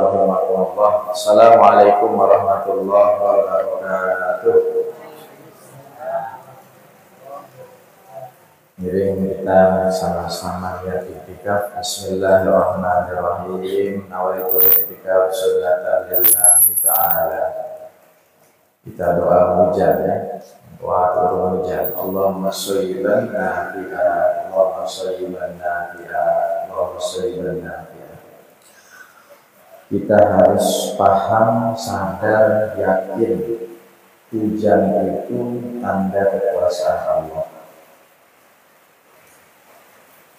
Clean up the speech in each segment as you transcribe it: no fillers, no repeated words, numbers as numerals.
Assalamualaikum warahmatullahi wabarakatuh. Jadi kita sama-sama ya iktikaf. Bismillahirrahmanirrahim. Nawaitu iktikaf sunnatan lillahi ta'ala. Kita doa hujan ya. Doa turun hujan. Allahumma shayyiban nafi'a, Allahumma shayyiban nafi'a, Allahumma shayyiban nafi'a. Kita harus paham, sadar, yakin hujan itu tanda kekuasaan Allah.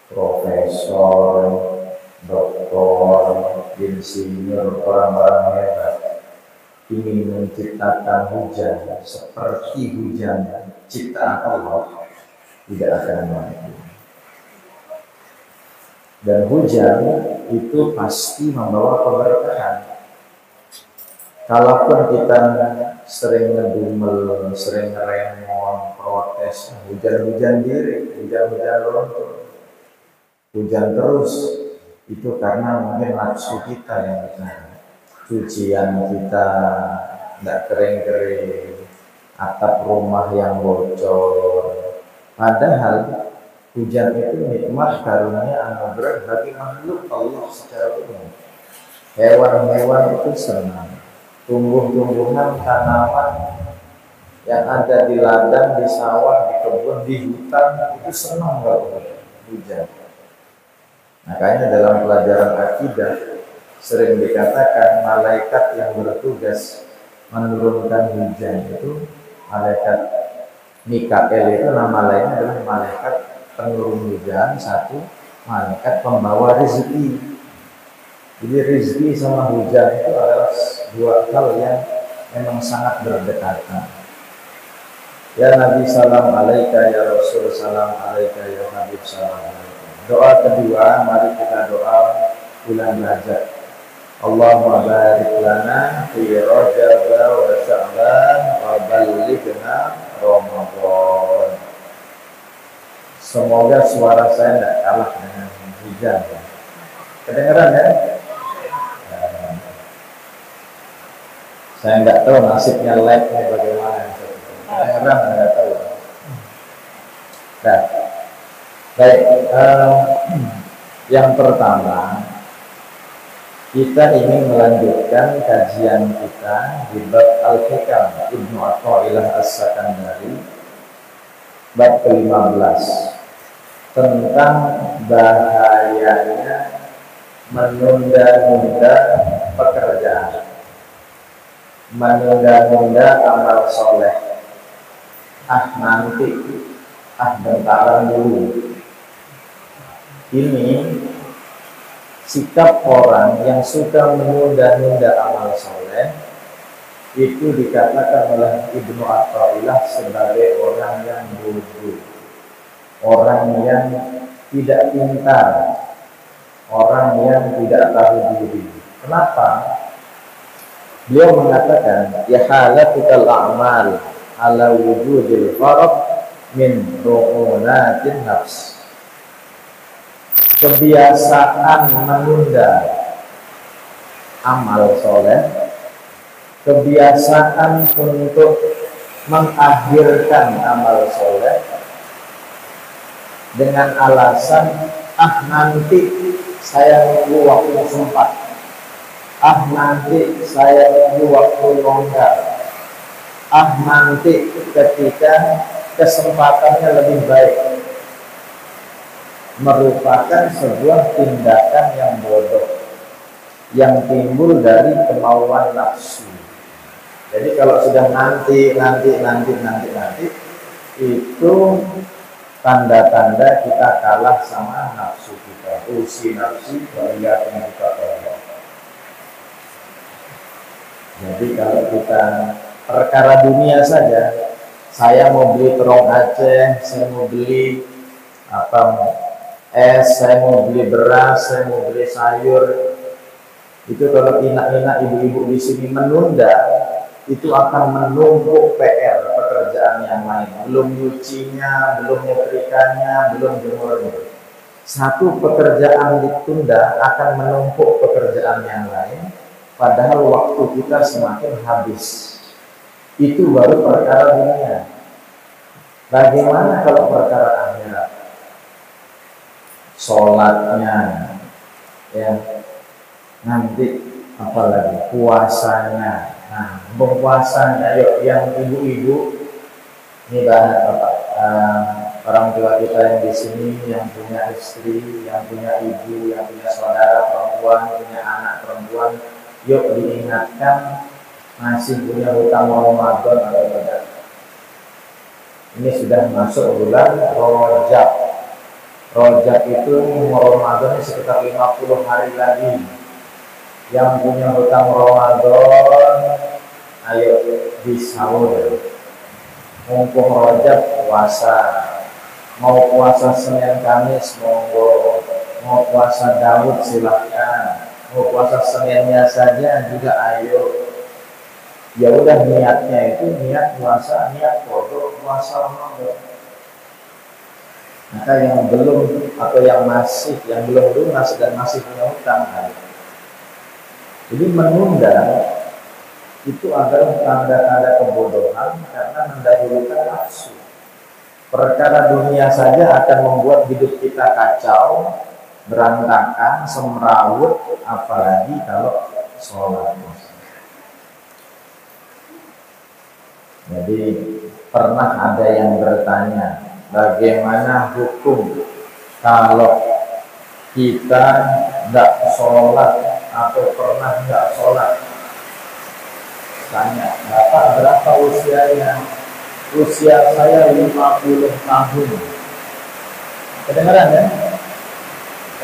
Profesor, doktor, insinyur, orang-orang hebat ingin menciptakan hujan seperti hujan ciptaan Allah, tidak akan mampu. Dan hujan itu pasti membawa keberkahan. Kalaupun kita sering ngedumel, sering ngeremon, protes, hujan-hujan diri, hujan-hujan lontur, hujan terus, itu karena mungkin nafsu kita yang benar. Cucian kita tidak kering-kering, atap rumah yang bocor. Padahal hujan itu nikmat karunia anugerah bagi makhluk Allah secara umum. Hewan-hewan itu senang, tumbuh-tumbuhan, tanaman yang ada di ladang, di sawah, di kebun, di hutan itu senang kalau hujan. Makanya dalam pelajaran akidah sering dikatakan malaikat yang bertugas menurunkan hujan itu malaikat Mikael, itu nama lainnya adalah malaikat penurun hujan, satu malaikat pembawa rezeki. Jadi rezeki sama hujan itu adalah dua hal yang memang sangat berdekatan. Ya Nabi salam alaika, ya Rasul salam alaika, ya Habib salam alaika. Doa kedua, mari kita doa bulan Rajab. Allahumma barik lana fi Rajab wa Sya'ban wa ballighna Ramadan. Semoga suara saya tidak kalah dengan hujan ya. Kedengeran ya? Saya nggak tahu nasibnya live-nya bagaimana. Kedengeran nggak tahu. Nah, baik. Yang pertama, kita ingin melanjutkan kajian kita di bab Al-Hikam Ibnu Athaillah As-Sakandari, bab ke-15, tentang bahayanya menunda-nunda pekerjaan, menunda-nunda amal soleh. Nanti, bentaran dulu. Ini sikap orang yang suka menunda-nunda amal soleh itu dikatakan oleh Ibnu Athaillah sebagai orang yang bodoh, orang yang tidak pintar, orang yang tidak tahu diri. Kenapa? Beliau mengatakan ya halatul a'mal ala wujudil farad min ru'unatin nafs. Kebiasaan menunda amal soleh, kebiasaan untuk mengakhirkan amal soleh dengan alasan nanti saya nunggu waktu sempat, nanti saya nunggu waktu longgar, nanti ketika kesempatannya lebih baik, merupakan sebuah tindakan yang bodoh yang timbul dari kemauan nafsu. Jadi kalau sudah nanti itu tanda-tanda kita kalah sama nafsu kita. Usi nafsi wa iyyakum bittaqwa. Jadi kalau kita perkara dunia saja, saya mau beli terong Aceh, saya mau beli saya mau beli beras, saya mau beli sayur. Itu kalau inak-inak ibu-ibu di sini menunda, itu akan menumpuk PR, pekerjaan yang lain. Belum nyucinya, belum nyetrikanya, belum jemurnya. Satu pekerjaan ditunda akan menumpuk pekerjaan yang lain, padahal waktu kita semakin habis. Itu baru perkara dunia. Bagaimana kalau perkara akhirat? Sholatnya, ya, nanti apalagi puasanya. Nah, puasanya, yuk yang ibu-ibu, ini banyak Bapak, orang tua kita yang di sini, yang punya istri, yang punya ibu, yang punya saudara perempuan, punya anak perempuan, yuk diingatkan masih punya hutang Ramadan atau tidak. Ini sudah masuk bulan Rajab. Rajab itu Ramadan sekitar 50 hari lagi. Yang punya hutang Ramadan, ayo disahur. Mumpung Rajab puasa. Mau puasa Senin Kamis monggo. Mau puasa Daud silahkan. Mau puasa Seninnya saja juga ayo. Ya udah, niatnya itu niat puasa, niat kodok puasa Ramadan. Maka yang belum atau yang belum lunas dan masih punya hutang, jadi menunda itu adalah tanda-tanda kebodohan karena mendahulukan nafsu. Perkara dunia saja akan membuat hidup kita kacau, berantakan, semrawut, apalagi kalau sholat. Jadi pernah ada yang bertanya, bagaimana hukum kalau kita tidak sholat atau pernah tidak sholat? Tanya, Bapak berapa usianya? Usia saya 50 tahun. Kedengeran ya?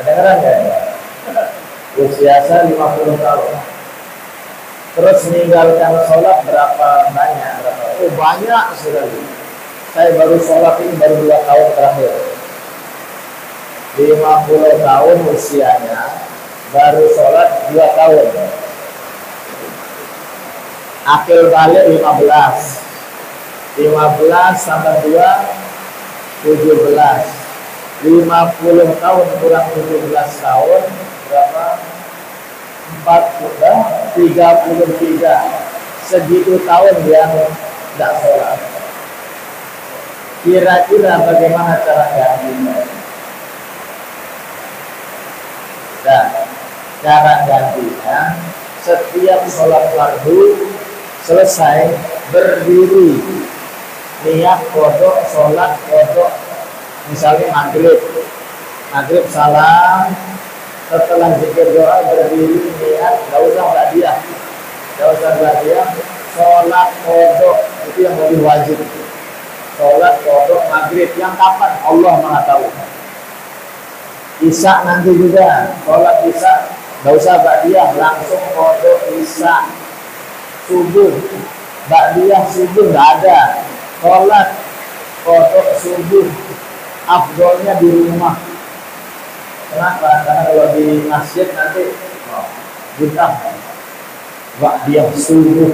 Kedengeran ya? Usia saya 50 tahun. Terus meninggalkan sholat berapa banyak? Oh banyak sekali. Saya baru sholat ini baru 2 tahun terakhir. 50 tahun usianya, baru sholat 2 tahun. Akil balik 15. 15 tambah 2, 17. 50 tahun kurang 17 tahun, berapa? 33. Segitu tahun dia tidak sholat. Kira-kira bagaimana cara gantinya? Dan cara gantinya, setiap sholat fardu selesai berdiri, niat kodok, sholat kodok. Misalnya maghrib salam, setelah zikir doa berdiri niat, nggak usah ba'diyah, sholat kodok itu yang lebih wajib. Sholat kodok maghrib yang kapan? Allah Maha tahu. Isya nanti juga, sholat isya nggak usah ba'diyah, langsung kodok isya. Subuh, ba'diyah subuh nggak ada. Sholat kodok subuh, afdolnya di rumah. Kenapa? Karena kalau di masjid nanti bid'ah ba'diyah subuh.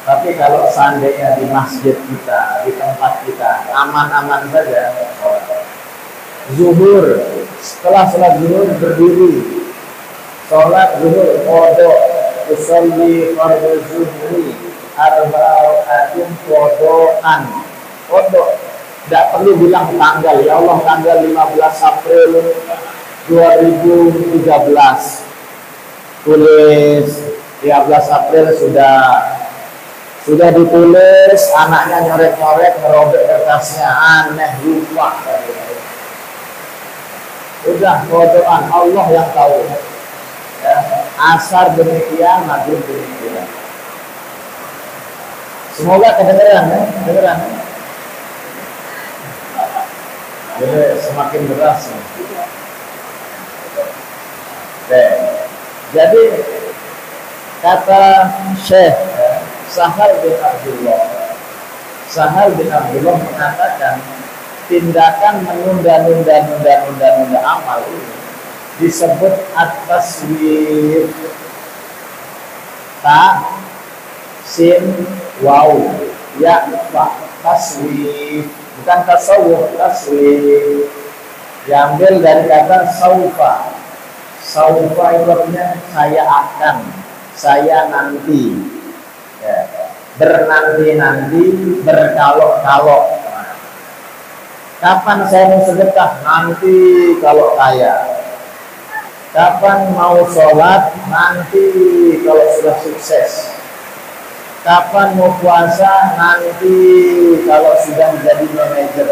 Tapi kalau seandainya di masjid kita, di tempat kita, aman-aman saja. Zuhur, setelah sholat zuhur berdiri, sholat zuhur kodok, usolli fardhu zuhri, arba'atin kodokan, kodok. Tidak perlu bilang tanggal, ya Allah tanggal 15 April 2013. Tulis 13 April sudah ditulis, anaknya nyorek-nyorek, ngerobek kertasnya, aneh, lupa. Udah kodokan, Allah yang tahu. Ya, asar demikian, maghrib demikian. Semoga kedengeran ya, kedengeran. Jadi semakin deras. Oke. Jadi kata Syekh Sahal bin Abdullah mengatakan tindakan menunda amal ini disebut at-taswif, ta sin waw ya fa, taswif, bukan tasawuf, taswif diambil dari kata saufa. Saufa itu artinya saya akan, saya nanti, ya. Bernanti-nanti, berkalok-kalok. Kapan saya mau sedekah? Nanti kalau kaya. Kapan mau sholat? Nanti kalau sudah sukses. Kapan mau puasa? Nanti kalau sudah menjadi manajer.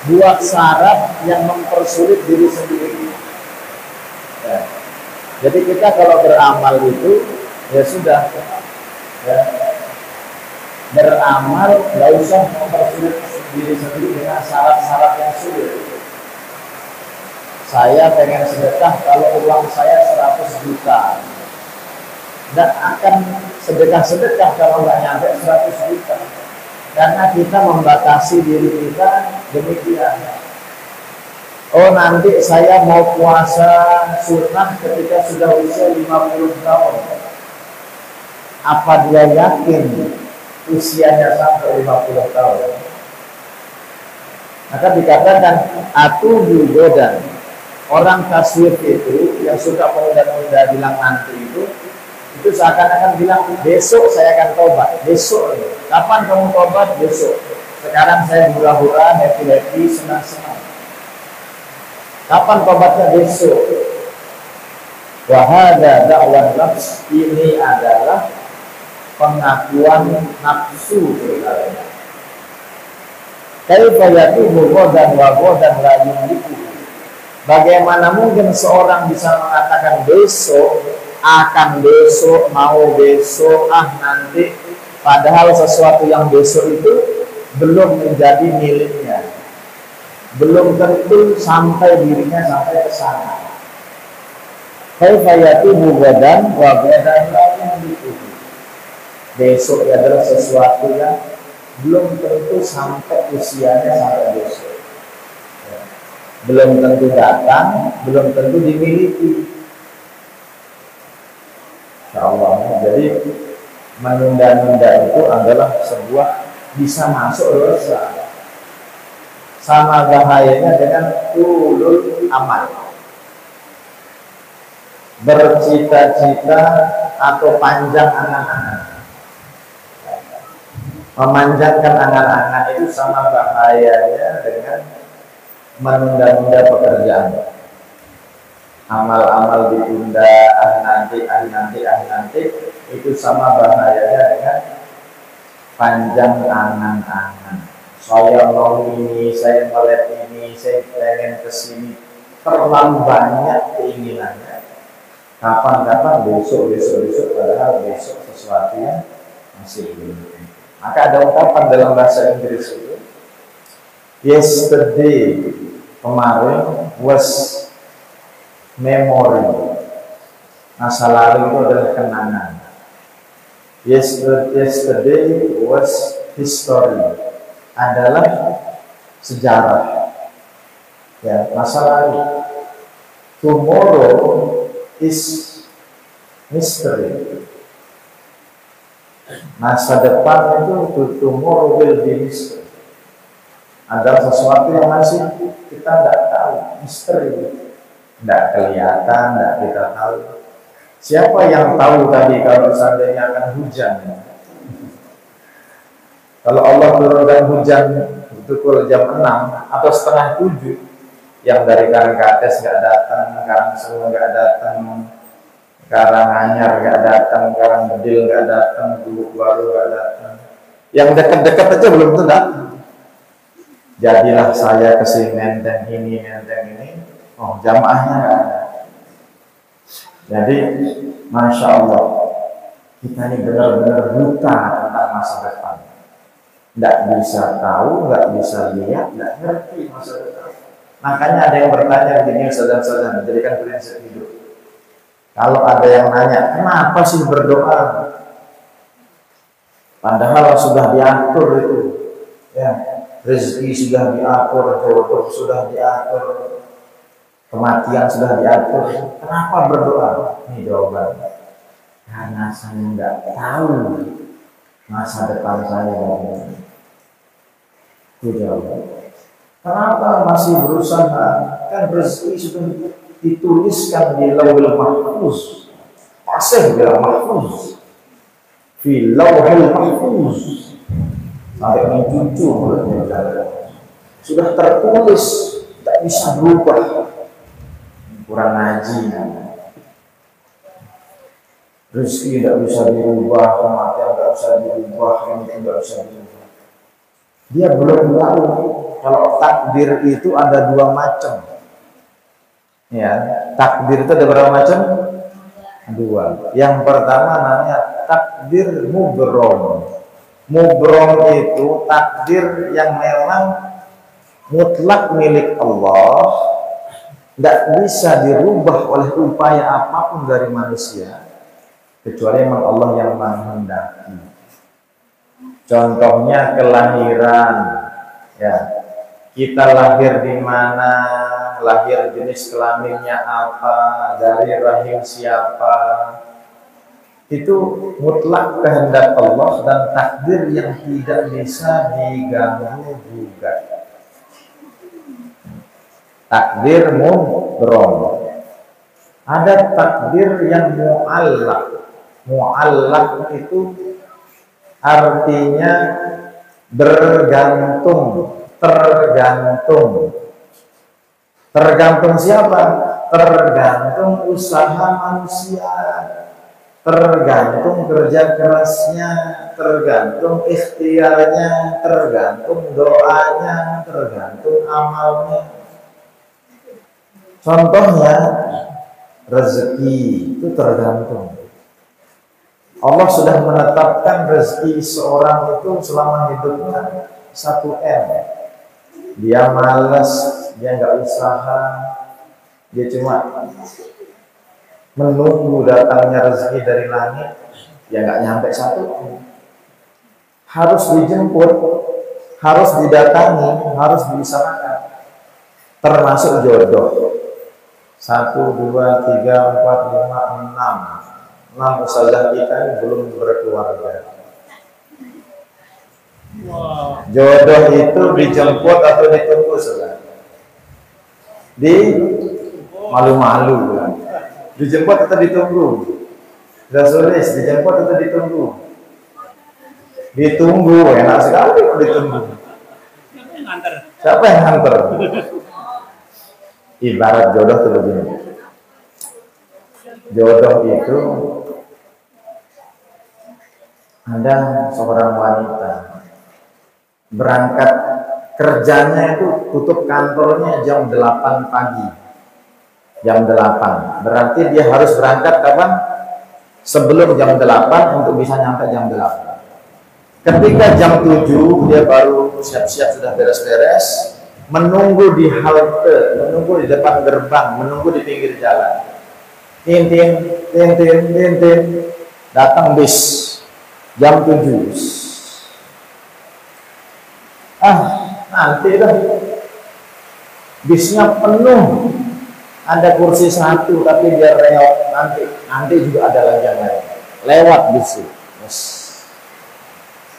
Buat syarat yang mempersulit diri sendiri. Ya. Jadi kita kalau beramal itu ya sudah, ya. Beramal nggak usah mempersulit diri sendiri dengan syarat-syarat yang sulit. Saya pengen sedekah kalau uang saya 100 juta. Dan akan sedekah-sedekah kalau nggak nyampe 100 juta. Karena kita membatasi diri kita demikian. Oh, nanti saya mau puasa sunnah ketika sudah usia 50 tahun. Apa dia yakin usianya sampai 50 tahun? Maka dikatakan atu godan. Orang taswif itu yang suka menunda-nunda bilang nanti itu seakan-akan bilang besok saya akan tobat. Besok, kapan kamu tobat? Besok. Sekarang saya hura-hura, happy-happy, senang-senang. Kapan tobatnya? Besok. Wahada da'wan nafs, ini adalah pengakuan nafsu berkata. Kaifa yatubu ghadan wa ghadan la yumliku. Bagaimana mungkin seorang bisa mengatakan besok, akan besok, mau besok, nanti, padahal sesuatu yang besok itu belum menjadi miliknya, belum tentu sampai dirinya sampai ke sana. Kaifa yatubu ghadan wa ghadan la yumliku. Besok adalah sesuatu yang belum tentu sampai usianya sampai besok. Belum tentu datang, belum tentu dimiliki. Insyaallah. Jadi menunda-nunda itu adalah sebuah bisa masuk dosa. Sama bahayanya dengan ulul amal. Bercita-cita atau panjang angan-angan. Memanjangkan angan-angan itu sama bahayanya dengan menunda-nunda pekerjaan. Amal-amal ditunda, nanti, itu sama bahayanya dengan panjang angan-angan. Saya mau ini, saya melihat ini, saya pengen kesini. Terlalu banyak keinginannya. Kapan-kapan, besok, padahal besok sesuatu yang masih belum. Maka ada ungkapan dalam bahasa Inggris itu, yesterday, kemarin, was memory. Masa lalu itu adalah kenangan. Yesterday was history, adalah sejarah. Ya, masa lalu. Tomorrow is mystery. Masa depan itu tomorrow will be mystery. Adalah sesuatu yang masih kita tidak tahu, misteri, tidak kelihatan, tidak kita tahu. Siapa yang tahu tadi kalau seandainya akan hujan? Kalau Allah turunkan hujan pukul jam 6 atau setengah 7, yang dari Karangkates nggak datang, Karangsel nggak datang, Karanganyar nggak datang, Karangbedil nggak datang, Bulu Baru nggak datang. Yang dekat-dekat aja belum tentu datang. Jadilah saya ke sini menteng ini, oh jamaahnya nggak ada. Jadi, masya Allah, kita ini benar-benar buta tentang masa depan. Nggak bisa tahu, nggak bisa lihat, nggak ngerti masa depan. Makanya ada yang bertanya begini, saudara-saudara, menjadikan prinsip hidup. Kalau ada yang nanya, kenapa sih berdoa? Padahal sudah diatur itu, ya, rezeki sudah diatur, jodoh sudah diatur, kematian sudah diatur. Kenapa berdoa? Ini jawaban. Karena saya nggak tahu masa depan saya bagaimana. Itu jawaban. Kenapa masih berusaha? kan rezeki sudah dituliskan di Lauhul Mahfuz, masih di Lauhul Mahfuz, di Lauhul Mahfuz, sampai mencucu sudah tertulis, tidak bisa berubah. Kurang ngaji, rezeki tidak bisa dirubah, kematian tidak bisa dirubah, ini tidak bisa dirubah. Dia belum tahu kalau takdir itu ada dua macam. Ya, takdir itu ada berapa macam? Dua. Yang pertama namanya takdir mubrom. Mubrom itu takdir yang memang mutlak milik Allah, tidak bisa dirubah oleh upaya apapun dari manusia, kecuali memang Allah yang menghendaki. Contohnya kelahiran, ya, kita lahir di mana, lahir jenis kelaminnya apa, dari rahim siapa, itu mutlak kehendak Allah dan takdir yang tidak bisa diganggu gugat. Takdir mubrom. Ada takdir yang mu'allaq. Mu'allaq itu artinya bergantung, tergantung. Tergantung siapa? Tergantung usaha manusia, tergantung kerja kerasnya, tergantung ikhtiarnya, tergantung doanya, tergantung amalnya. Contohnya rezeki itu tergantung. Allah sudah menetapkan rezeki seorang itu selama hidupnya 1 M. Dia malas, dia nggak usaha, dia cuma menunggu datangnya rezeki dari langit, ya nggak nyampe 1 M. Harus dijemput, harus didatangi, harus diusahakan. Termasuk jodoh. 1, 2, 3, 4, 5, 6 ustazah kita ini belum berkeluarga. Jodoh itu dijemput atau ditunggu, saudara? Di malu-malu, dijemput atau ditunggu? Sudah tulis, dijemput atau ditunggu? Ditunggu, enak sekali kalau ditunggu. Siapa yang nganter? Ibarat jodoh itu begini. Jodoh itu ada seorang wanita berangkat kerjanya itu tutup kantornya jam 8 pagi. Jam 8. Berarti dia harus berangkat kapan? Sebelum jam 8 untuk bisa nyampe jam 8. Ketika jam 7 dia baru siap-siap sudah beres-beres, menunggu di halte, menunggu di depan gerbang, menunggu di pinggir jalan. Tin, datang bis jam 7. Nanti dah bisnya penuh, ada kursi 1 tapi dia reot, nanti juga ada lagi yang lain lewat bis.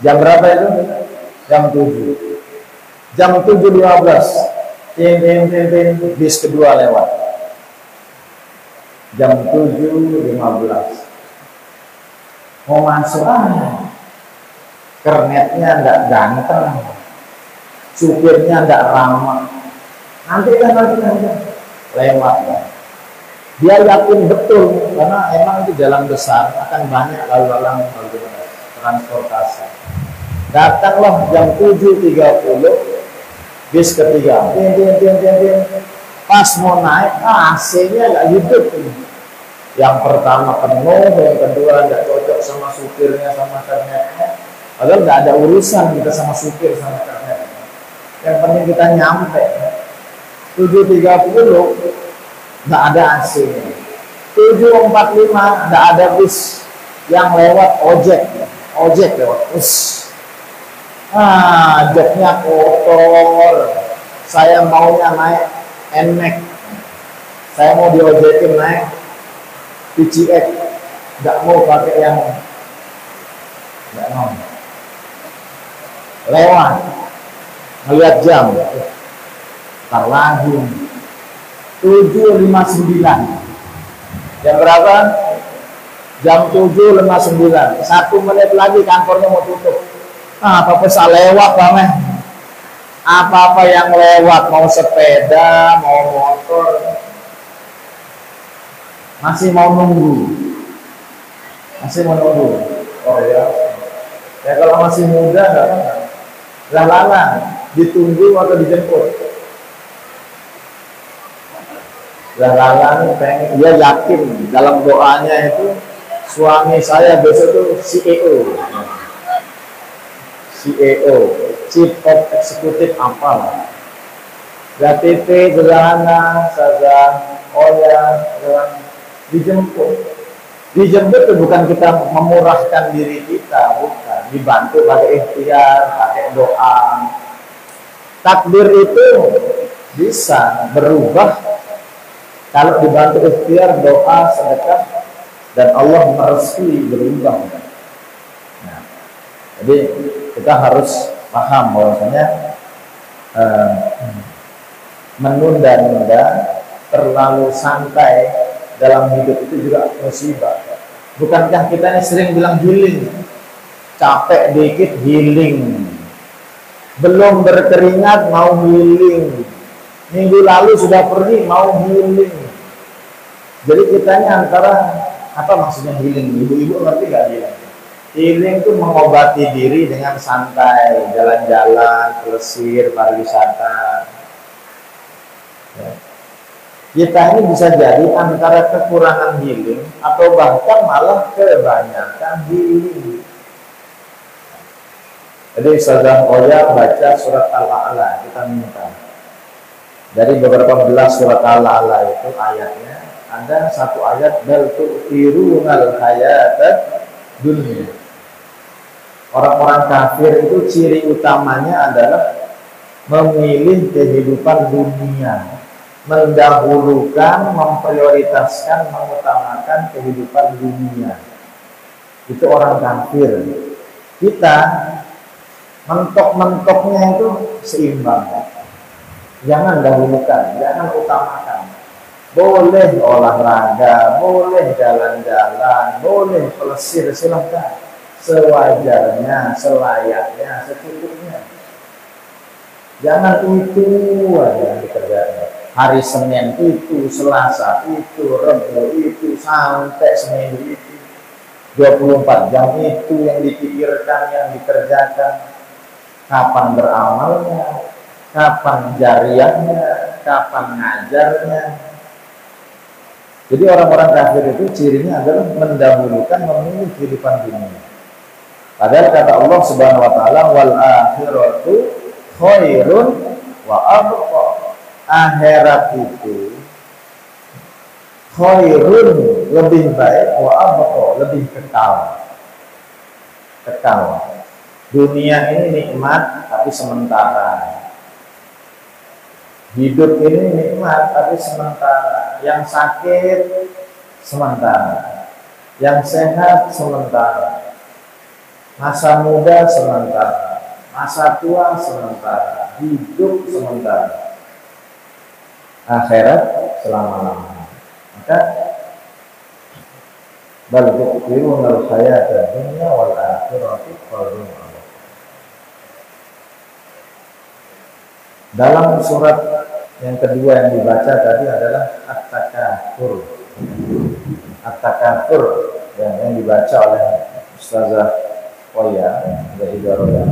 Jam berapa itu? Jam 7. Jam 7.15 bis kedua lewat. Jam 7.15 mau masuk, kernetnya enggak ganteng, supirnya enggak ramah, nanti lewat. Dia yakin betul karena emang itu jalan besar, akan banyak lalu lalang transportasi. Datanglah jam 7.30 bis ketiga, pas mau naik, AC-nya nggak hidup. Yang pertama penuh, yang kedua nggak cocok sama supirnya, sama kernetnya. Padahal nggak ada urusan kita sama supir sama kernet. Yang penting kita nyampe. 7.30 nggak ada AC-nya. 7.45 nggak ada bis yang lewat ojek lewat. Joknya kotor. Saya maunya naik NMAX. Saya mau diojekin naik PCX. Nggak mau pakai yang nggak mau. Lewat, melihat jam. Ntar lagi. 7.59. Jam berapa? Jam 7.59. 1 menit lagi kantornya mau tutup. Apa bisa lewat Bang? Apa-apa yang lewat, mau sepeda, mau motor, masih mau nunggu. Oh ya. Ya kalau masih muda nggak apa-apa. Lala, ditunggu atau dijemput. Lala pengen, dia yakin dalam doanya itu suami saya besok itu CEO, Chief of Executive apa? GTP, Gerhana, Saza, Oya, dijemput. Dijemput itu bukan kita memurahkan diri kita, bukan. Dibantu pakai ikhtiar, pakai doa. Takdir itu bisa berubah kalau dibantu ikhtiar, doa, sedekah, dan Allah merestui berubah. Nah, jadi kita harus paham bahwasanya menunda-nunda, terlalu santai dalam hidup itu juga musibah. Bukankah kita ini sering bilang healing, capek dikit healing, belum berkeringat mau healing, minggu lalu sudah pergi mau healing. Jadi kita ini antara, apa maksudnya healing? Ibu-ibu ngerti gak healing? Healing itu mengobati diri dengan santai, jalan-jalan, pelesir, pariwisata. Ya. Kita ini bisa jadi antara kekurangan healing atau bahkan malah kebanyakan healing. Jadi Ustazah Oya baca surat Al-A'la, kita minta. Dari beberapa belas surat Al-A'la itu ayatnya, ada satu ayat bal tu'thirunal hayatad dunya. Orang-orang kafir itu ciri utamanya adalah memilih kehidupan dunia, mendahulukan, memprioritaskan, mengutamakan kehidupan dunia. Itu orang kafir. Kita mentok-mentoknya itu seimbang. Jangan dahulukan, jangan utamakan. Boleh olahraga, boleh jalan-jalan, boleh pelesir, silahkan. Sewajarnya, selayaknya, secukupnya. Jangan itu aja yang dikerjakan. Hari Senin itu, Selasa itu, Rabu itu, sampai seminggu itu. 24 jam itu yang dipikirkan, yang dikerjakan. Kapan beramalnya, kapan jariahnya, kapan ngajarnya. Jadi orang-orang kafir itu cirinya adalah mendahulukan, memilih kehidupan dunia. Padahal kata Allah Subhanahu wa taala, wal akhiratu khairun wa abqa. Akhirat itu khairun, lebih baik, wa abqa, lebih kekal. Dunia ini nikmat tapi sementara. Hidup ini nikmat tapi sementara. Yang sakit sementara, yang sehat sementara. Masa muda sementara, masa tua sementara, hidup sementara. Akhirat selama-lamanya. Maka bal tu'thirunal hayata dunya wal akhiratu khairun. Dalam surat yang kedua yang dibaca tadi adalah At-Takatsur. At-Takatsur yang dibaca oleh Ustazah Oya dari Garuda.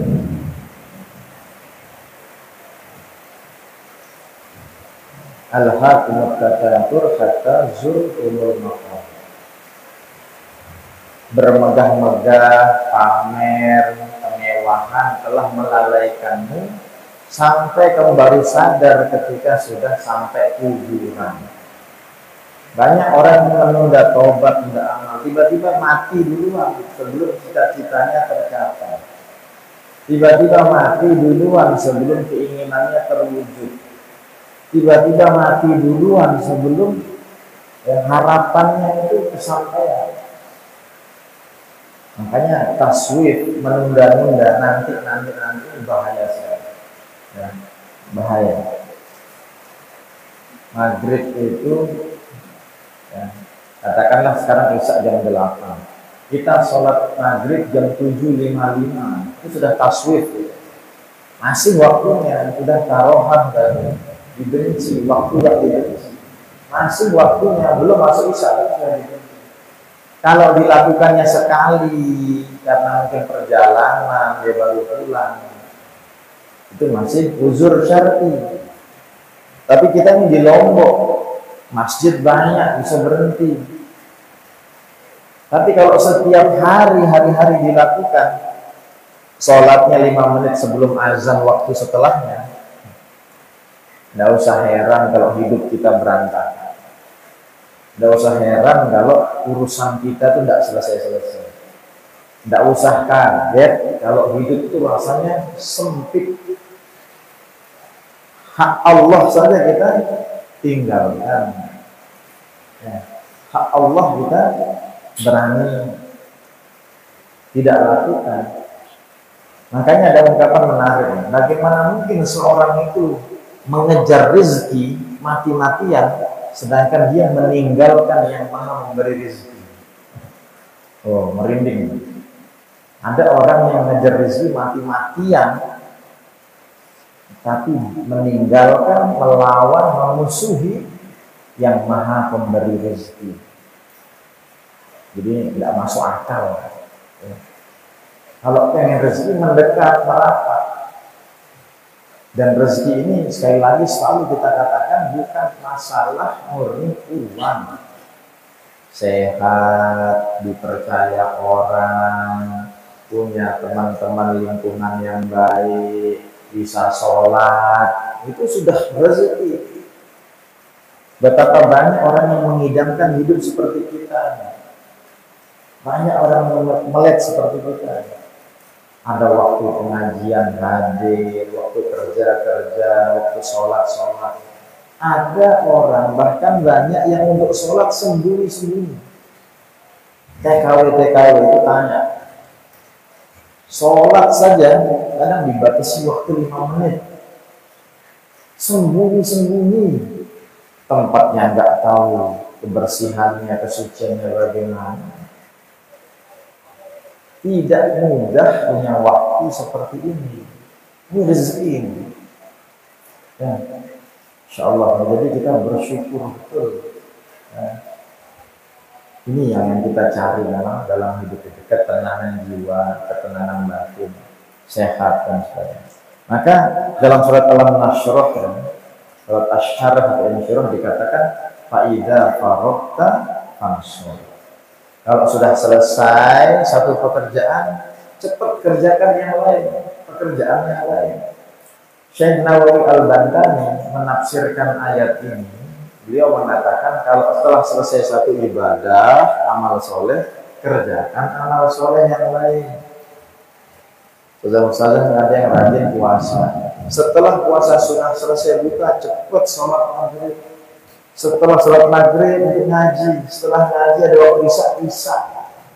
Al-hakumut takatsur hatta zurtumul maqabir. Bermegah-megah, pamer, kemewahan telah melalaikanmu sampai kamu baru sadar ketika sudah sampai kuburan. Banyak orang yang menunda tobat, menunda amal, tiba-tiba mati duluan sebelum cita-citanya tercapai. Tiba-tiba mati duluan sebelum keinginannya terwujud. Tiba-tiba mati duluan sebelum harapannya itu kesampaian. Makanya taswif, menunda-nunda, nanti bahaya sekali. Ya, bahaya. maghrib itu ya, katakanlah sekarang isya jam 8, kita sholat maghrib jam 7.55, itu sudah taswif ya. Masih waktunya, sudah tarohan dan dibenci, waktu yang dibenci, masih waktunya, belum masuk isya. Kalau dilakukannya sekali karena mungkin perjalanan dia baru pulang, itu masih uzur syar'i. Tapi kita ini di Lombok, masjid banyak, bisa berhenti. Tapi kalau setiap hari-hari dilakukan, sholatnya 5 menit sebelum azan, waktu setelahnya, nggak usah heran kalau hidup kita berantakan. Nggak usah heran kalau urusan kita tuh nggak selesai-selesai. Nggak usah kaget kalau hidup itu rasanya sempit. Hak Allah saja kita tinggalkan. Ya. Hak Allah kita berani tidak lakukan. Makanya ada ungkapan menarik. Bagaimana mungkin seorang itu mengejar rezeki mati-matian, sedangkan dia meninggalkan yang Maha memberi rezeki. Oh, merinding. Ada orang yang mengejar rezeki mati-matian, tapi meninggalkan, melawan, memusuhi yang Maha pemberi rezeki. Jadi tidak masuk akal. Kalau pengen rezeki mendekat, merapat. Dan rezeki ini sekali lagi selalu kita katakan bukan masalah murni uang. Sehat, dipercaya orang, punya teman-teman lingkungan yang baik, bisa sholat, itu sudah rezeki. Betapa banyak orang yang mengidamkan hidup seperti kita. Banyak orang melek seperti kita. Ada waktu pengajian hadir, waktu kerja, waktu sholat. Ada orang, bahkan banyak yang untuk sholat sembunyi-sembunyi. TKW itu tanya, sholat saja kadang dibatasi waktu 5 menit. Sembunyi-sembunyi, tempatnya nggak tahu, kebersihannya, kesuciannya bagaimana. Tidak mudah punya waktu seperti ini. Ini rezeki ini. Ya, insya Allah. Jadi kita bersyukur betul. Ya. Ini yang kita cari memang dalam hidup itu, ketenangan jiwa, ketenangan batin, sehat dan sebagainya. Maka dalam surat Al-Nashrah, surat Asy-Syarh atau Al-Nashrah dikatakan fa'idza faragta fansur. Kalau sudah selesai satu pekerjaan, cepat kerjakan yang lain, pekerjaan yang lain. Syekh Nawawi Al-Bantani menafsirkan ayat ini. Beliau mengatakan kalau setelah selesai satu ibadah, amal soleh, kerjakan amal soleh yang lain. Ustaz-ustaz ada yang rajin puasa. Setelah puasa sudah selesai buka, cepat sholat maghrib. Setelah sholat maghrib untuk ngaji, setelah ngaji ada waktu isya.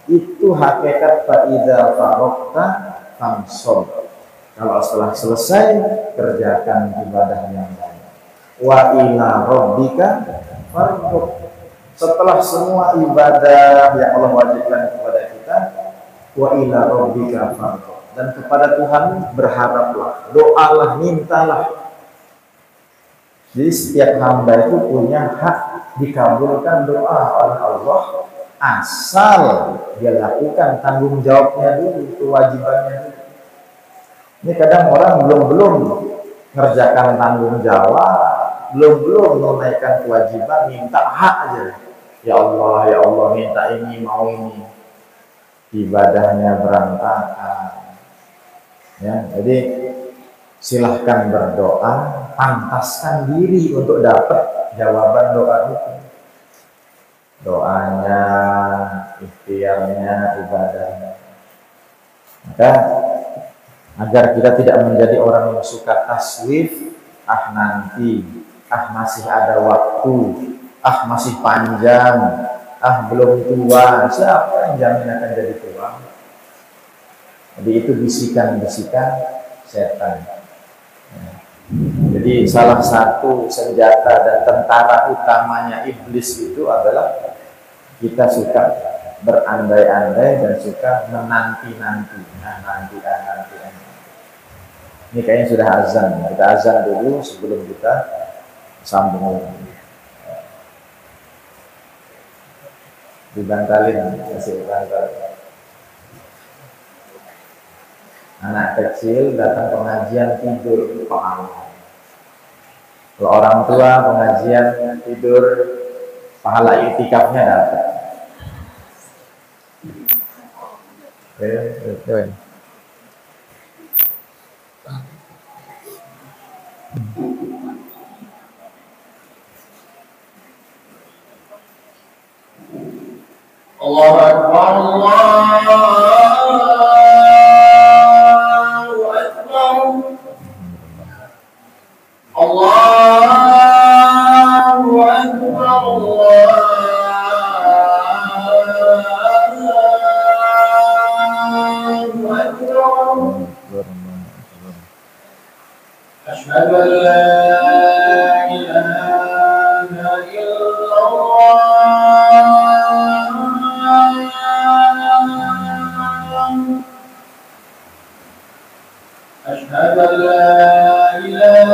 Itu hakikat fa'idza faragta fansor. Kalau setelah selesai kerjakan ibadah yang lain. Wa ila rabbika farghab. Setelah semua ibadah yang Allah wajibkan kepada kita, wa ila rabbika farghab. Dan kepada Tuhan berharaplah, doalah, mintalah. Jadi setiap hamba itu punya hak dikabulkan doa oleh Allah asal dia lakukan tanggung jawabnya dulu, kewajibannya dulu. Ini kadang orang belum ngerjakan tanggung jawab, belum menunaikan kewajiban, minta hak aja. Ya Allah, minta ini, mau ini. Ibadahnya berantakan. Ya, jadi silahkan berdoa, pantaskan diri untuk dapat jawaban doa itu. Doanya, ikhtiarnya, ibadahnya. Maka agar kita tidak menjadi orang yang suka taswif, nanti, masih ada waktu, masih panjang, belum tua. Siapa yang jamin akan jadi tua? Jadi itu bisikan-bisikan setan. Jadi Jadi salah satu senjata dan tentara utamanya iblis itu adalah kita suka berandai-andai dan suka menanti-nanti. Nanti. Ini kayaknya sudah azan. Kita azan dulu sebelum kita sambung lagi. Dibantalin, kasih bantal. Anak kecil datang pengajian tidur pengalaman. Kalau orang tua pengajian tidur, pahala iktikafnya dapat. Allahu Akbar, Allahu Akbar, Asyhadu an la ilaha illallah. أشهد أن لا إله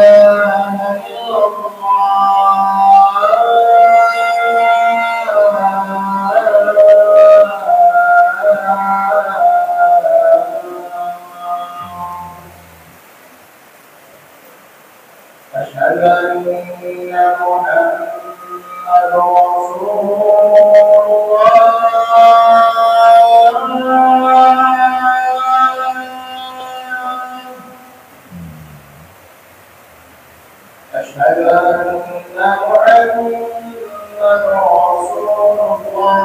إلا الله أشهد أن محمد رسول أشهد أن محمد رسول الله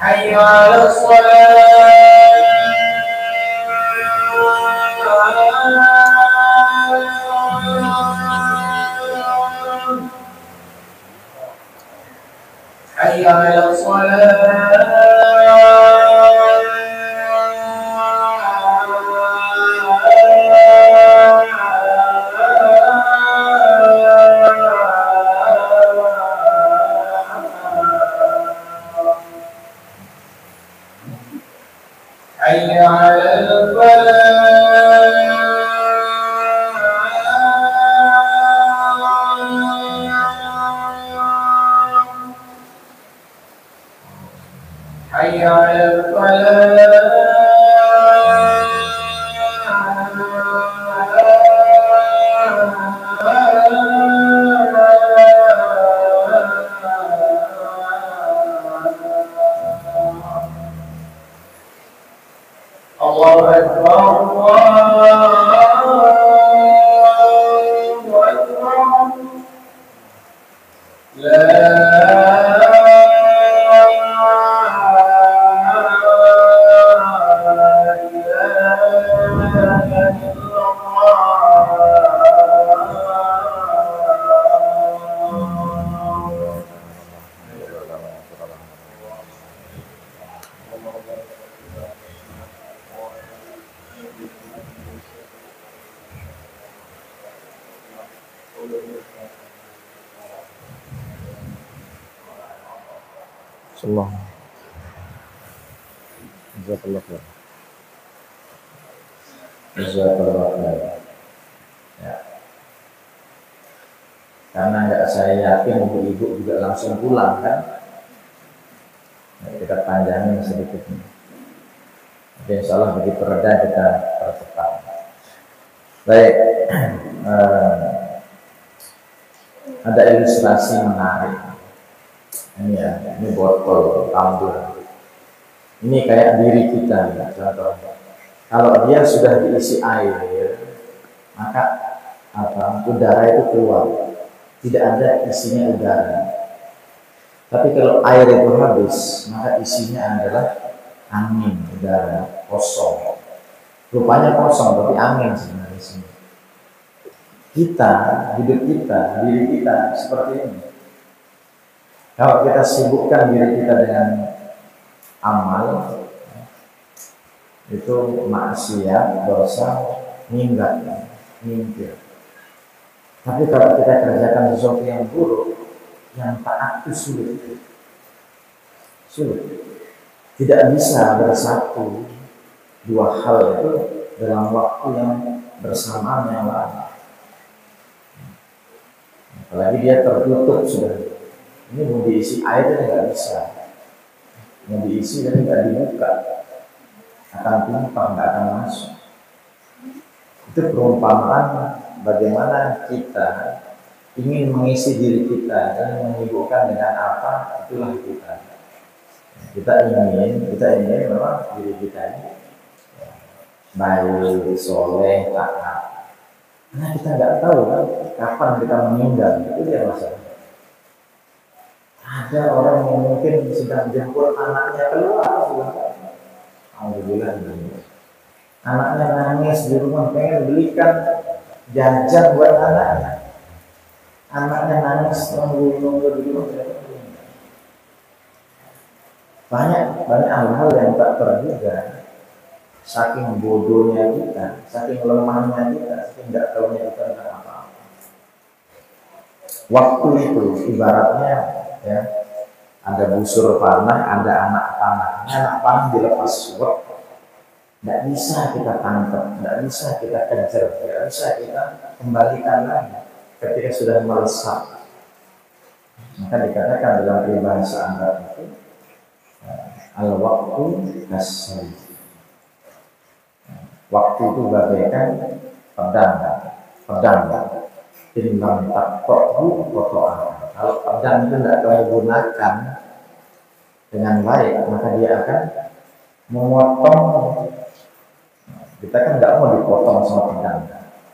حي على الصلاة حي على حي على حي على الله أكبر الله أكبر لا Allah. Jazakallah khair. Jazakallah khair. Ya. Karena nggak saya yakin ibu-ibu juga langsung pulang kan. Nah, kita panjangin sedikit nih. Jadi insya Allah begitu reda kita percepat. Baik. Ada ilustrasi menarik. Ini ya, ini botol, tumbler. Ini kayak diri kita, ya, contoh. Kalau dia sudah diisi air, maka udara itu keluar. Tidak ada isinya udara. Tapi kalau air itu habis, maka isinya adalah angin, udara, kosong. Rupanya kosong, tapi angin sebenarnya sini. kita, hidup kita, diri kita seperti ini. Kalau kita sibukkan diri kita dengan amal, itu maksiat, dosa, minggat, mingkir. Tapi kalau kita kerjakan sesuatu yang buruk, yang taat itu sulit. Tidak bisa bersatu dua hal itu dalam waktu yang bersamaan yang lama. Apalagi dia tertutup sudah. Ini mau diisi airnya nggak bisa. Mau diisi dan nggak dibuka, akan tumpah, nggak akan masuk. Itu perumpamaan bagaimana kita ingin mengisi diri kita dan menyibukkan dengan apa, itulah kita. Kita ingin memang diri kita ini baik, soleh, taat. Karena kita nggak tahu kan kapan kita meninggal, itu dia masalah. Ada orang yang mungkin sedang jemput anaknya keluar, alhamdulillah, anaknya nangis di rumah pengen belikan jajan buat anaknya. Anaknya nangis nunggu di rumah. Banyak hal-hal yang tak terduga. Saking bodohnya kita, saking lemahnya kita, saking nggak tahunya kita tentang apa-apa. Waktu itu ibaratnya ya, ada busur panah, ada anak panah. Anak panah dilepas suap, nggak bisa kita tangkap, nggak bisa kita kejar, nggak bisa kita kembalikan lagi ketika sudah melesat. Maka dikatakan dalam peribahasa Arab itu al-waktu kasih. Waktu itu bagaikan pedang. Timbang tak koku kotoran. Kalau pedang itu tidak kamu gunakan dengan baik, maka dia akan memotong. Kita kan nggak mau dipotong sama pedang.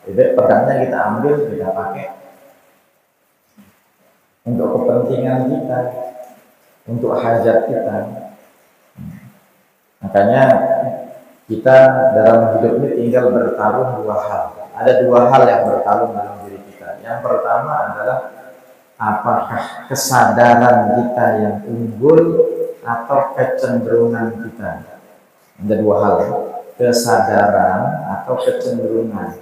Jadi pedangnya kita ambil, kita pakai untuk kepentingan kita, untuk hajat kita. Makanya kita dalam hidup ini tinggal bertarung dua hal. Ada dua hal yang bertarung dalam diri kita. Yang pertama adalah apakah kesadaran kita yang unggul atau kecenderungan kita. Ada dua hal ya. Kesadaran atau kecenderungan.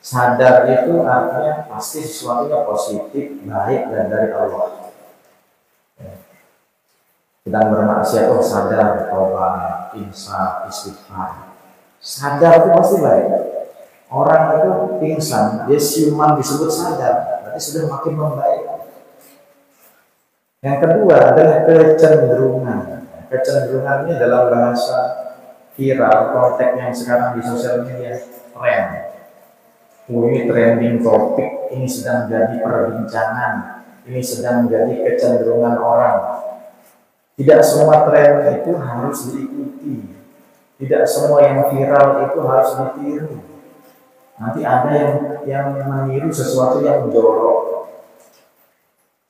Sadar itu artinya pasti sesuatunya positif, baik dan dari Allah. Kita bermaksiat, sadar, taubat, insaf, istighfar. Sadar itu pasti baik. Orang itu pingsan, dia siuman disebut sadar, berarti sudah makin membaik. Yang kedua adalah kecenderungan. Kecenderungannya dalam bahasa viral, konteks yang sekarang di sosial media, tren. Ini trending topik, ini sedang jadi perbincangan, ini sedang menjadi kecenderungan orang. Tidak semua tren itu harus diikuti. Tidak semua yang viral itu harus ditiru. Nanti ada yang meniru sesuatu yang jorok.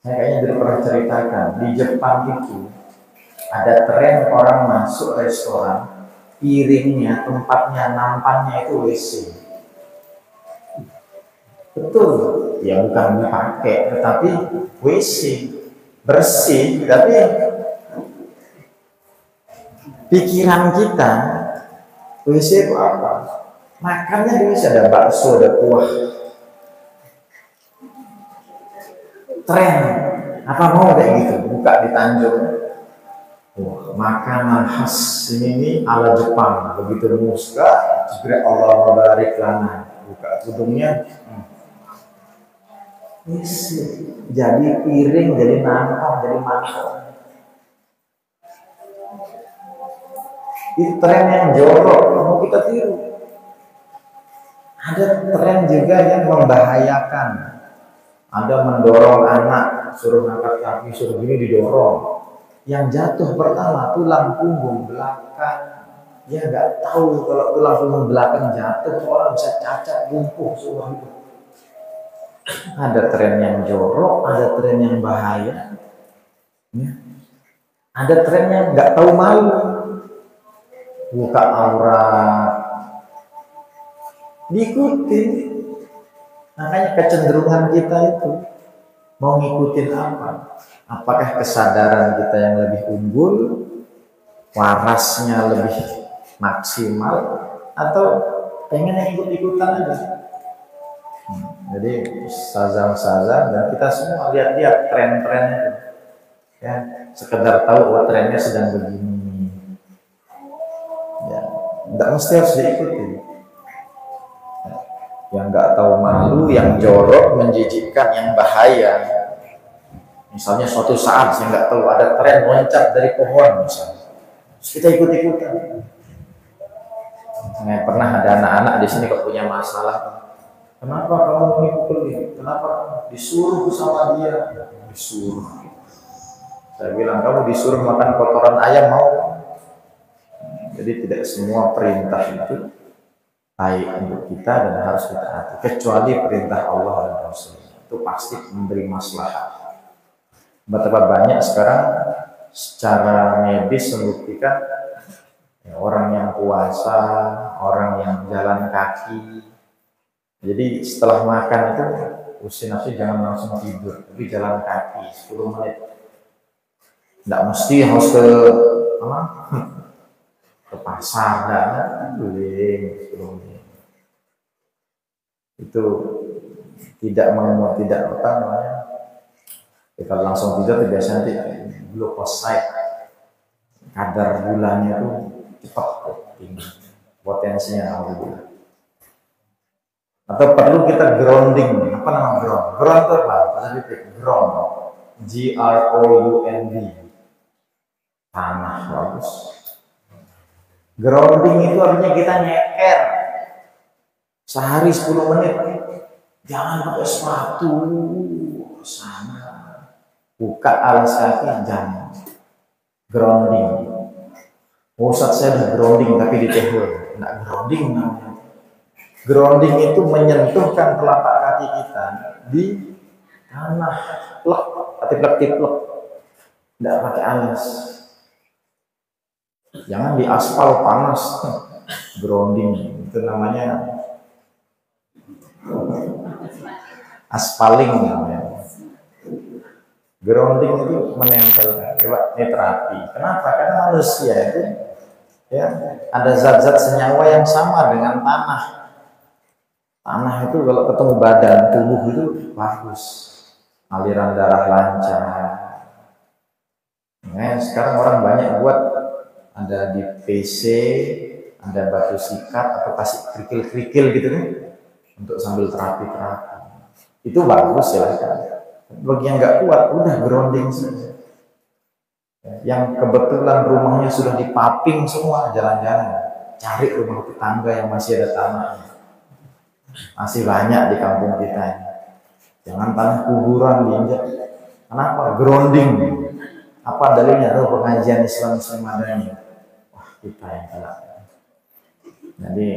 Saya kayaknya dulu pernah ceritakan, di Jepang itu ada tren orang masuk restoran, piringnya, tempatnya, nampannya itu WC. Betul, ya bukan dipakai, tetapi WC bersih, tapi pikiran kita WC itu apa? Makannya di WC ada bakso, ada kuah. Tren, apa mau kayak gitu? Buka di Tanjung. Wah, makanan khas ini ala Jepang, begitu muska, segera Allah barik lana. Buka tudungnya. Jadi piring, jadi nampak, jadi mangkok. Itu tren yang jorok, mau kita tiru. Ada tren juga yang membahayakan. Ada mendorong anak, suruh angkat kaki, suruh gini didorong. Yang jatuh pertama tulang punggung belakang. Dia nggak tahu kalau tulang punggung belakang jatuh, orang bisa cacat, lumpuh semua itu. Ada tren yang jorok, ada tren yang bahaya. Ya. Ada tren yang nggak tahu malu. Buka aurat, diikuti. Makanya kecenderungan kita itu mau ngikutin apa? Apakah kesadaran kita yang lebih unggul, warasnya lebih maksimal, atau pengen yang ikut-ikutan aja? Jadi ustazah dan kita semua lihat-lihat tren-trennya, ya sekedar tahu oh trennya sedang begini, ya nggak mesti harus diikuti. Yang nggak tahu malu, yang jorok, menjijikkan, yang bahaya. Misalnya suatu saat saya nggak tahu ada tren loncat dari pohon misalnya, terus kita ikut-ikutan. Nah, pernah ada anak-anak di sini kalau punya masalah, kenapa kamu mengikuti? Kenapa disuruh sama dia? Disuruh. Saya bilang kamu disuruh makan kotoran ayam mau? Jadi tidak semua perintah itu baik untuk kita dan harus kita taati, kecuali perintah Allah dan Rasulnya. Itu pasti memberi maslahat. Betapa banyak sekarang secara medis membuktikan ya, orang yang puasa, orang yang jalan kaki. Jadi setelah makan itu usin-usin jangan langsung tidur, tapi jalan kaki 10 menit. Tidak mesti harus ke pasar, boleh 10 menit. Itu tidak apa namanya. Kalau langsung tidur biasanya nanti glukoside, kadar gulanya itu cepat tinggi, potensinya alhamdulillah. Atau perlu kita grounding. Apa nama ground? Ground itu apa? Ground, G-R-O-U-N-D, tanah, bagus. Grounding itu artinya kita nyeker sehari 10 menit. Jangan pakai sepatu sana. Buka alas kaki, jangan. Grounding. Ustaz saya udah grounding tapi di tehur. Nggak grounding namanya. Grounding itu menyentuhkan telapak kaki kita di tanah, plek, tiplek. Nggak pakai alas. Jangan di aspal panas. Grounding itu namanya aspaling namanya. Grounding itu menempel, ini terapi. Kenapa? Karena manusia itu ya ada zat-zat senyawa yang sama dengan tanah. Tanah itu kalau ketemu badan tubuh itu bagus, aliran darah lancar. Nah, sekarang orang banyak buat ada di PC, ada batu sikat atau kasih kerikil-kerikil gitu kan, untuk sambil terapi. Itu bagus ya kan. Bagi yang nggak kuat, udah grounding saja. Yang kebetulan rumahnya sudah dipaping semua, jalan-jalan, cari rumah tetangga yang masih ada tanahnya. Masih banyak di kampung kita ini. Jangan tanah kuburan diinjak. Kenapa? Grounding. Apa dalilnya? Tuh pengajian Islam Madani. Wah, kita yang kalah. Jadi,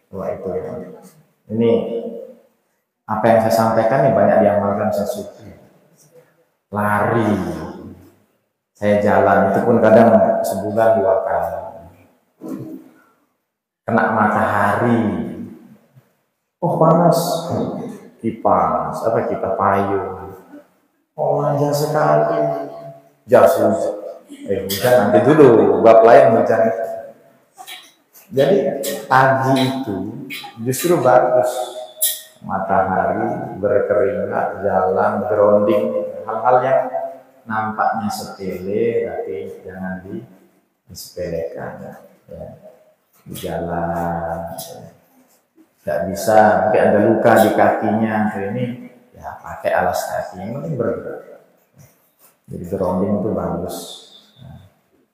itu ya. Ini apa yang saya sampaikan ini banyak diamalkan sesuatu. Lari, saya jalan itu pun kadang sebulan 2 kali. Kena matahari, oh panas, kipas, kita payung. Oh manja sekali, jas hujan. Hujan nanti dulu, bab lain hujan. Jadi pagi itu justru bagus. Matahari, berkeringat, jalan, grounding, hal-hal yang nampaknya sepele tapi jangan disepelekan ya. Di jalan nggak bisa, mungkin ada luka di kakinya ini ya pakai alas kaki, yang penting bergerak. Jadi grounding itu bagus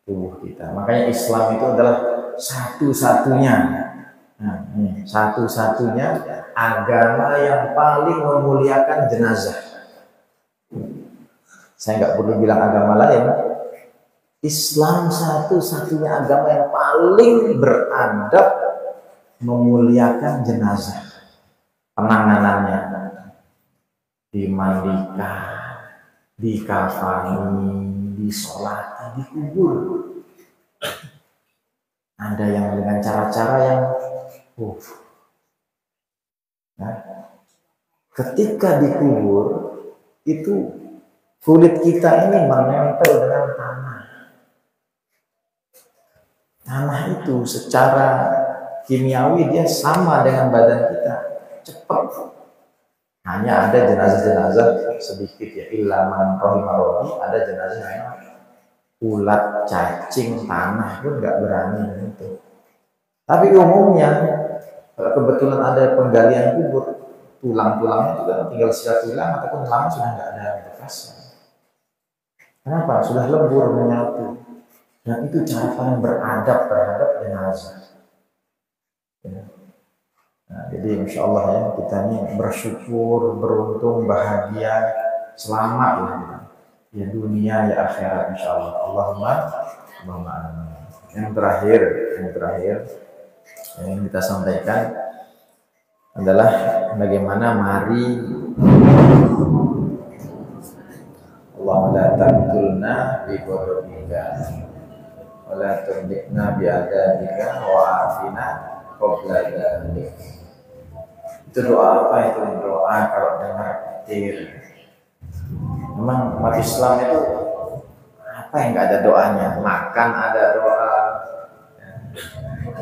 tubuh kita. Makanya Islam itu adalah satu-satunya satu-satunya agama yang paling memuliakan jenazah. Saya nggak perlu bilang agama lain. Islam satu-satunya agama yang paling beradab memuliakan jenazah. Penanganannya dimandikan, dikafani, disolati, dikubur. Ada yang dengan cara-cara yang ketika dikubur itu kulit kita ini menempel dengan tanah. Tanah itu secara kimiawi dia sama dengan badan kita, cepat. Hanya ada jenazah-jenazah sedikit ya, ilaman rohimarobi, ada jenazah yang ulat, cacing, tanah pun nggak berani itu. Tapi umumnya kalau kebetulan ada penggalian kubur, tulang-tulangnya juga tinggal sisa tulang ataupun lama sudah nggak ada bekasnya. Kenapa? Sudah lebur menyatu. Dan itu cara paling beradab terhadap jenazah. Ya. Nah, jadi insya Allah ya kita ini bersyukur, beruntung, bahagia, selamat ya dunia ya akhirat insya Allah. Allahumma amin. Yang terakhir yang ingin kita sampaikan adalah bagaimana mari Allahumma la taqtulna bi ghadabika wa la turdikna bi adabika wa afina qabla dzalik. Itu doa apa itu? Doa kalau dengar petir. Memang umat Islam itu apa yang nggak ada doanya? Makan ada doa,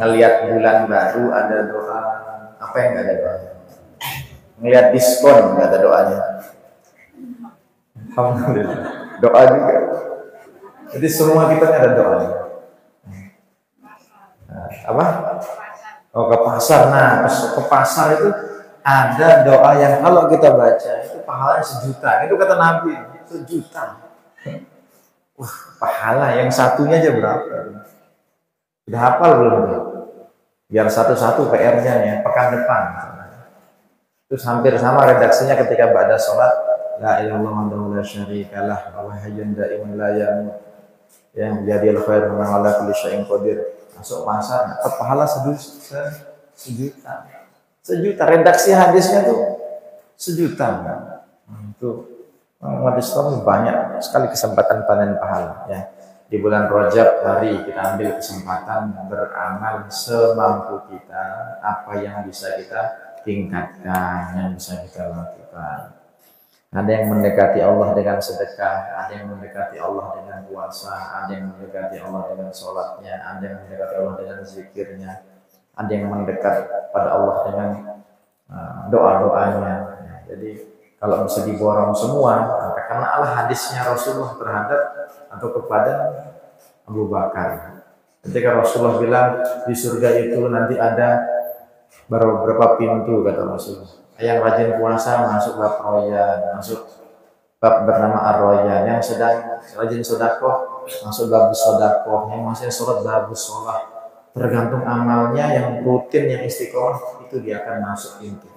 ngelihat bulan baru ada doa, apa yang nggak ada doanya? Ngelihat diskon nggak ada doanya. Alhamdulillah, doa juga. Jadi semua kita ada doanya. Apa? Oh ke pasar. Nah ke pasar itu ada doa yang kalau kita baca itu pahalanya 1 juta. Itu kata Nabi, 1 juta. Wah pahala yang satunya aja berapa? Udah hafal belum? Biar satu-satu PR-nya ya pekan depan. Terus hampir sama redaksinya ketika ba'da sholat. La ilaha illallah la syarikalah wa hayyun da'imun la yamut. Ya biyadil khair wa ala kulli syai'in qadir. Masuk pasar dapat pahala 1 juta. 1 juta redaksi hadisnya tuh 1 juta kan. Itu umat Islam banyak sekali kesempatan panen pahala ya. Di bulan Rajab hari kita ambil kesempatan beramal semampu kita, apa yang bisa kita tingkatkan, yang bisa kita lakukan. Ada yang mendekati Allah dengan sedekah, ada yang mendekati Allah dengan puasa, ada yang mendekati Allah dengan sholatnya, ada yang mendekati Allah dengan zikirnya, ada yang mendekat pada Allah dengan doa-doanya. Jadi kalau bisa diborong semua, karena Allah hadisnya Rasulullah terhadap atau kepada Abu Bakar. Ketika Rasulullah bilang di surga itu nanti ada beberapa pintu kata Rasulullah. Yang rajin puasa masuk bab Royan, masuk bab bernama Ar-Royan. Yang sedang rajin sedekah masuk bab sedekah. Yang masih sholat bab sholat. Tergantung amalnya yang rutin, yang istiqomah itu dia akan masuk pintu.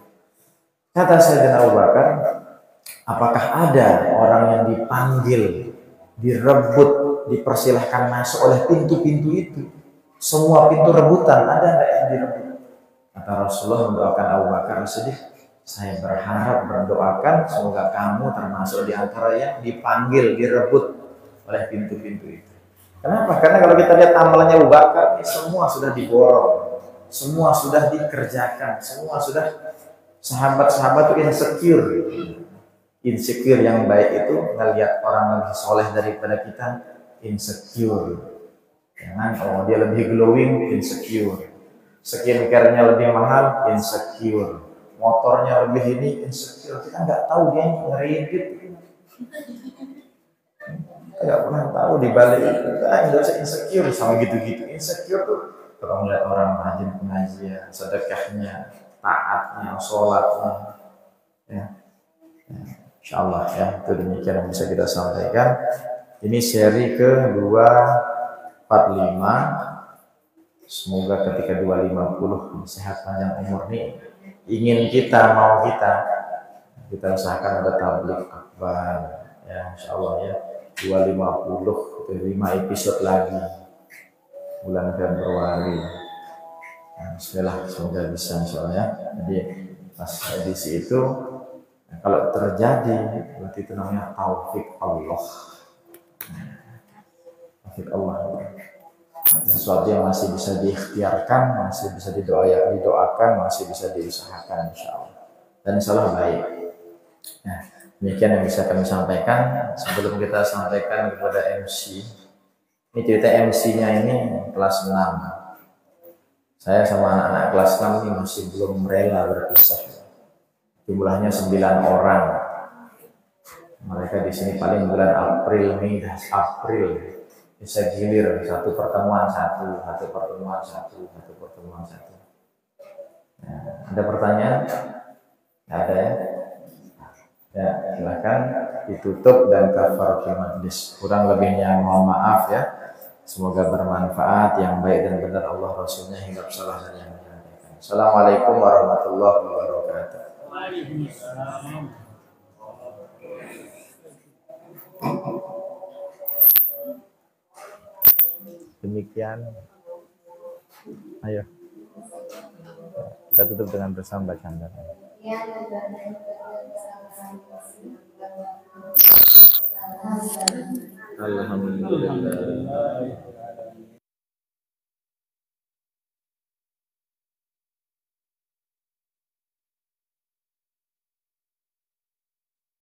Kata Sayyidina Abu Bakar, apakah ada orang yang dipanggil, direbut, dipersilahkan masuk oleh pintu-pintu itu? Semua pintu rebutan, ada nggak yang direbut? Kata Rasulullah mendoakan Abu Bakar As-Siddiq, saya berharap berdoakan semoga kamu termasuk di antara yang dipanggil, direbut oleh pintu-pintu itu. Kenapa? Karena kalau kita lihat amalannya Abu Bakar, ini semua sudah diborong, semua sudah dikerjakan, semua sudah sahabat-sahabat itu insecure yang baik itu ngelihat orang lebih soleh daripada kita, insecure. Jangan oh dia lebih glowing, insecure. Skincare-nya lebih mahal, insecure. Motornya lebih ini, insecure. Kita nggak tahu dia ngeriin gitu. Kita nggak pernah tahu di balik itu. Nggak usah insecure sama gitu-gitu. Insecure tuh kalau melihat orang rajin pengajian, sedekahnya, taatnya, sholatnya, ya. Insya Allah ya, itu demikian yang bisa kita sampaikan. Ini seri ke-245. Semoga ketika 250 sehat panjang umur nih, ingin kita, mau kita usahakan ada tabligh akbar ya, insya Allah ya, 250 5 episode lagi bulan Februari. Nah, bismillah, semoga bisa insya Allah ya. Jadi pas edisi itu kalau terjadi berarti itu namanya taufik Allah. Taufik Allah. Sesuatu yang masih bisa diikhtiarkan, masih bisa didoakan, masih bisa diusahakan insya Allah. Dan insya Allah baik. Nah, demikian yang bisa kami sampaikan. Sebelum kita sampaikan kepada MC, ini cerita MC-nya ini kelas 6. Saya sama anak-anak kelas 6 ini masih belum rela berpisah. Jumlahnya 9 orang. Mereka di sini paling bulan April, Mei, April. Bisa gilir satu pertemuan satu. Nah, ada pertanyaan? Nggak ada ya? Ya, silahkan ditutup dan kafaratul majlis. Kurang lebihnya mohon maaf ya. Semoga bermanfaat, yang baik dan benar Allah Rasulnya hingga salah dan yang menyampaikan. Assalamualaikum warahmatullahi wabarakatuh. Demikian. Ayo. Kita tutup dengan bersama bacaan. Alhamdulillah.